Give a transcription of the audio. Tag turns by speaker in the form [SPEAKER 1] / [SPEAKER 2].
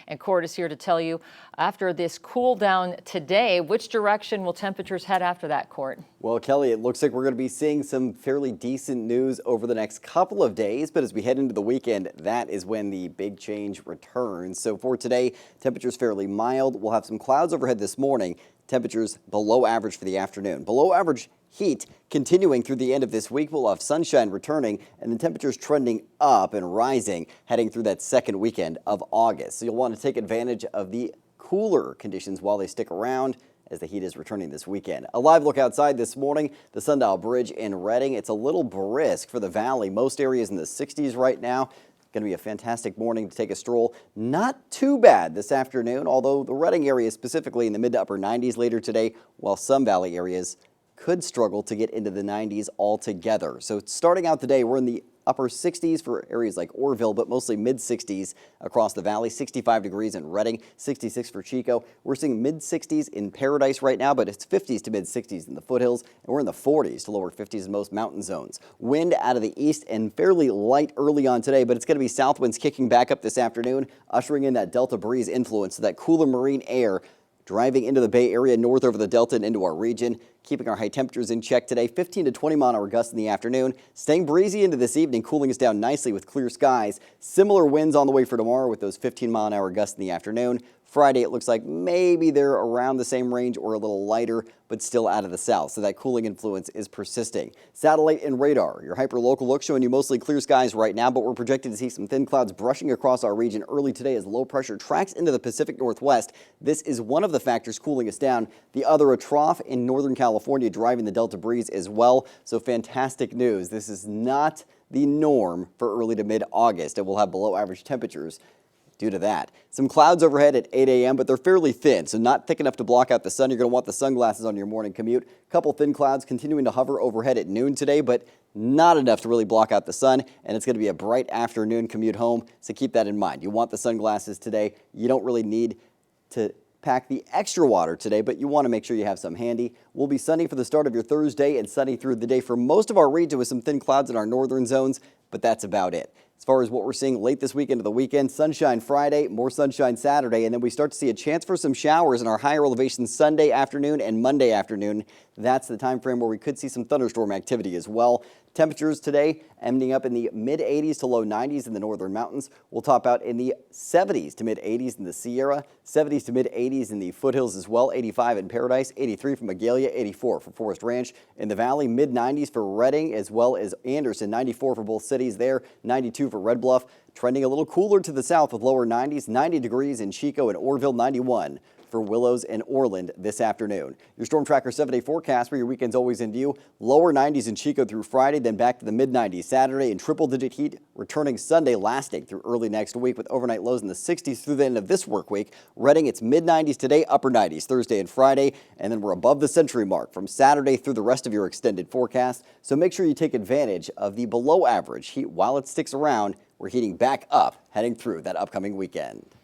[SPEAKER 1] And Court is here to tell you, after this cool down today, which direction will temperatures head after that, Court?
[SPEAKER 2] Well, Kelly, it looks like we're going to be seeing some fairly decent news over the next couple of days, but as we head into the weekend, that is when the big change returns. So for today, temperatures fairly mild. We'll have some clouds overhead this morning. Temperatures below average for the afternoon. Below average heat continuing through the end of this week. We'll have sunshine returning and the temperatures trending up and rising heading through that second weekend of August. So you'll want to take advantage of the cooler conditions while they stick around as the heat is returning this weekend. A live look outside this morning, the Sundial Bridge in Redding. It's a little brisk for the valley. Most areas in the 60s right now. Going to be a fantastic morning to take a stroll. Not too bad this afternoon, although the Redding area specifically in the mid to upper 90s later today, while some valley areas could struggle to get into the 90s altogether. So starting out the day, we're in the upper 60s for areas like Orrville, but mostly mid 60s across the valley. 65 degrees in Redding, 66 for Chico. We're seeing mid 60s in Paradise right now, but it's 50s to mid 60s in the foothills, and we're in the 40s to lower 50s in most mountain zones. Wind out of the east and fairly light early on today, but it's going to be south winds kicking back up this afternoon, ushering in that Delta breeze influence, so that cooler marine air driving into the Bay Area, north over the Delta and into our region, keeping our high temperatures in check today. 15 to 20 mile an hour gusts in the afternoon, staying breezy into this evening, cooling us down nicely with clear skies. Similar winds on the way for tomorrow with those 15 mile an hour gusts in the afternoon. Friday, it looks like maybe they're around the same range or a little lighter, but still out of the south. So that cooling influence is persisting. Satellite and radar, your hyper-local look showing you mostly clear skies right now, but we're projected to see some thin clouds brushing across our region early today as low pressure tracks into the Pacific Northwest. This is one of the factors cooling us down. The other, a trough in Northern California driving the Delta breeze as well. So fantastic news. This is not the norm for early to mid-August, and we'll have below average temperatures due to that. Some clouds overhead at 8 a.m., but they're fairly thin, so not thick enough to block out the sun. You're going to want the sunglasses on your morning commute. Couple thin clouds continuing to hover overhead at noon today, but not enough to really block out the sun, and it's going to be a bright afternoon commute home, so keep that in mind. You want the sunglasses today. You don't really need to pack the extra water today, but you want to make sure you have some handy. We'll be sunny for the start of your Thursday and sunny through the day for most of our region with some thin clouds in our northern zones, but that's about it. As far as what we're seeing late this week into the weekend, sunshine Friday, more sunshine Saturday, and then we start to see a chance for some showers in our higher elevations Sunday afternoon and Monday afternoon. That's the time frame where we could see some thunderstorm activity as well. Temperatures today ending up in the mid-80s to low 90s in the northern mountains. We'll top out in the 70s to mid-80s in the Sierra, 70s to mid-80s in the foothills as well, 85 in Paradise, 83 for Magalia, 84 for Forest Ranch. In the valley, mid-90s for Redding as well as Anderson, 94 for both cities there, 92 for Red Bluff. Trending a little cooler to the south with lower 90s, 90 degrees in Chico and Orrville, 91 for Willows and Orland this afternoon. Your Storm Tracker 7-day forecast for your weekend's always in view. Lower 90s in Chico through Friday, then back to the mid-90s Saturday, and triple-digit heat returning Sunday, lasting through early next week with overnight lows in the 60s through the end of this work week. Redding, it's mid-90s today, upper 90s Thursday and Friday, and then we're above the century mark from Saturday through the rest of your extended forecast. So make sure you take advantage of the below-average heat while it sticks around. We're heating back up heading through that upcoming weekend.